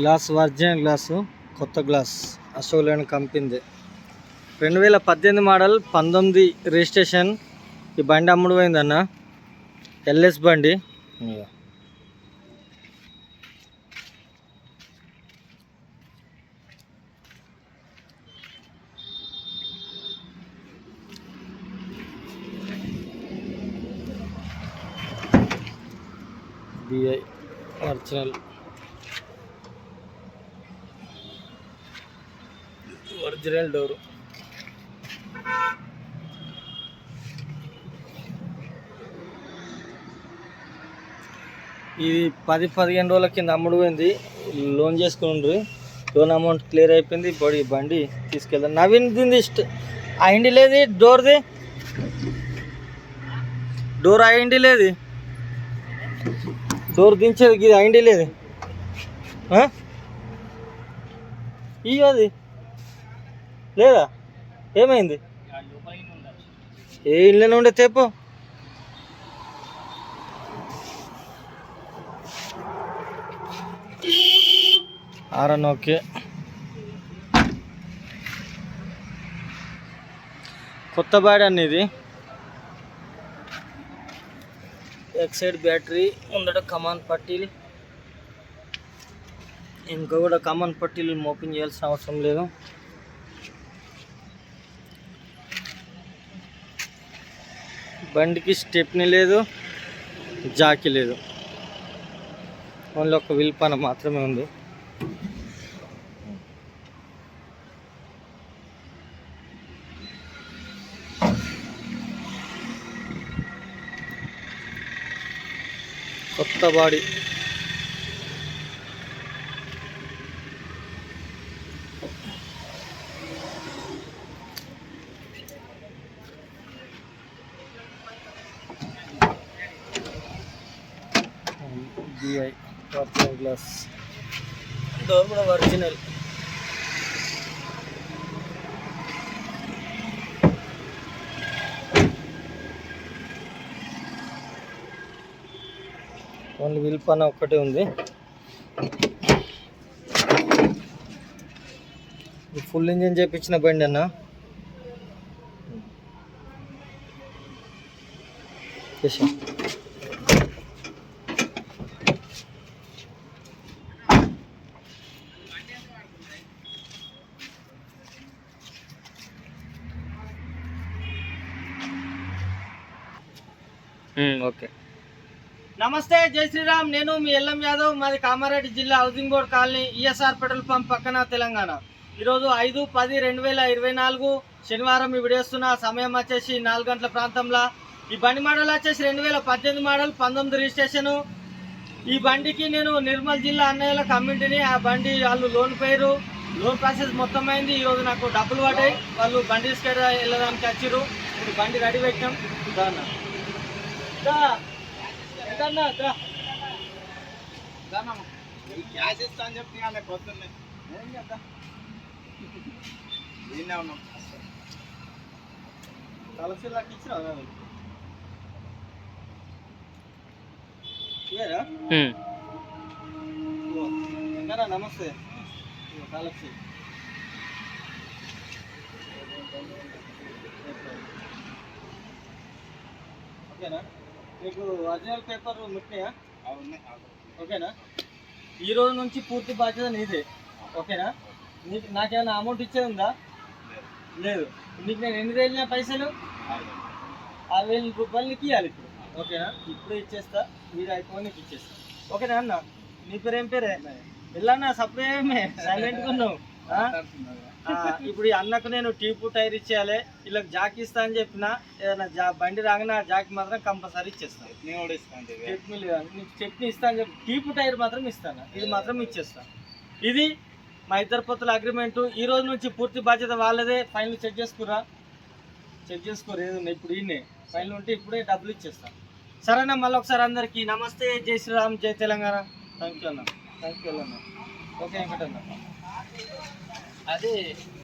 Glass original glass, కొత్త glass Ashok లేని కంపెనీది. 2018 మోడల్, 19 రిజిస్ట్రేషన్. ఈ బండి అమ్ముడు పోయిందన్న, ఎల్ఎస్ బండి. BI original door. ఇది 10-15 రోజుల కింద అమ్ముడు పోయింది. లోన్ చేసుకుని లోన్ అమౌంట్ క్లియర్ అయిపోయింది. ఇప్పుడు ఈ బండి తీసుకెళ్తాను. నవీన్ దీనిది ఆ ఇండి లేదు, డోర్ది డోర్ ఆ ఇండి లేదు, డోర్ దించేది ఇది ఆ ఇండి లేదు. ఇయ్యోది లేదా, ఏమైంది? ఏ ఇళ్ళనే ఉండే తేపో. Aaron okay. కొత్త బాడీ అన్న ఇది. ఎక్సైడ్ బ్యాటరీ, ముందట కమాన్ పట్టీలు, ఇంకా కూడా కమాన్ పట్టీలు ఓపెన్ చేయాల్సిన అవసరం లేదు. బండికి స్టెప్నీ లేదు, జాకీ లేదు, ఓన్లీ ఒక విల్పాన మాత్రమే ఉంది. కొత్త body. BI original glass, door కూడా ఒరిజినల్. ఓన్లీ విల్పాన ఒక్కటే ఉంది. ఫుల్ ఇంజిన్ చేయించిన బండి అన్న. ఓకే. నమస్తే, జై శ్రీరామ్. నేను మీ ఎల్ఎం యాదవ్. మాది కామారెడ్డి జిల్లా, housing board colony, ESR petrol pump పక్కన, తెలంగాణ. ఈరోజు 5/10/2024 శనివారం ఈ వీడియోస్తున్న. సమయం వచ్చేసి 4 గంటల ప్రాంతంలో. ఈ బండి మోడల్ వచ్చేసి 2018 మోడల్, 19 రిజిస్ట్రేషను. ఈ బండికి నేను నిర్మల్ జిల్లా అన్నయ్యల కమ్యూనిటీని. ఆ బండి వాళ్ళు లోన్ పేరు, లోన్ ప్రాసెస్ మొత్తం అయింది. ఈరోజు నాకు డబ్బులు పడ్డాయి. వాళ్ళు బండి తీసుకెళ్ళి వెళ్ళడానికి వచ్చారు. ఇప్పుడు బండి రెడీ పెట్టాం. గ్యాస్ ఇస్తా అని చెప్పి పొద్దున్నే ఏం చేద్దాం, దీన్నే ఉన్నాం. తలసీలకు ఇచ్చినా నమస్తే. తలసీ ఓకేనా? మీకు ఒరిజినల్ పేపర్ ముట్టినాయా? ఓకేనా? ఈ రోజు నుంచి పూర్తి బాధ్యత నీదే. ఓకేనా? నీకు నాకేమైనా అమౌంట్ ఇచ్చేది ఉందా? లేదు. నీకు నేను ఎన్ని రోజుల పైసలు 6,000 రూపాయలు నీకు ఇవ్వాలి ఇప్పుడు. ఓకేనా? ఇప్పుడు ఇచ్చేస్తా, మీరు అయిపోయి నీకు ఇచ్చేస్తా. ఓకేనా అన్న? నీ పేరు ఏం పేరే? వెళ్ళన్నా సపరేమే సైలెంట్గా ఉన్నావు. ఇప్పుడు ఈ అన్నకు నేను టీపు టైర్ ఇచ్చేయాలి, వీళ్ళకి జాక్ ఇస్తా అని చెప్పిన. ఏదైనా బండి రాగానే ఆ జాక్ మాత్రం కంపల్సరీ ఇచ్చేస్తాను. చట్నీ ఇస్తా అని చెప్పి టీపు టైర్ మాత్రం ఇస్తాను. ఇది మాత్రం ఇచ్చేస్తాను. ఇది మా ఇద్దరు పొత్తుల అగ్రిమెంటు. ఈ రోజు నుంచి పూర్తి బాధ్యత వాళ్ళదే. ఫైనల్ చెక్ చేసుకోరు ఏదన్నా. ఇప్పుడు ఈయనే ఫైనల్ ఉంటే ఇప్పుడే డబ్బులు ఇచ్చేస్తాను. సరేనా? మళ్ళీ ఒకసారి అందరికీ నమస్తే, జై శ్రీరామ్, జై తెలంగాణ. థ్యాంక్ యూ అన్న. ఓకే వెంకటన్న. అదే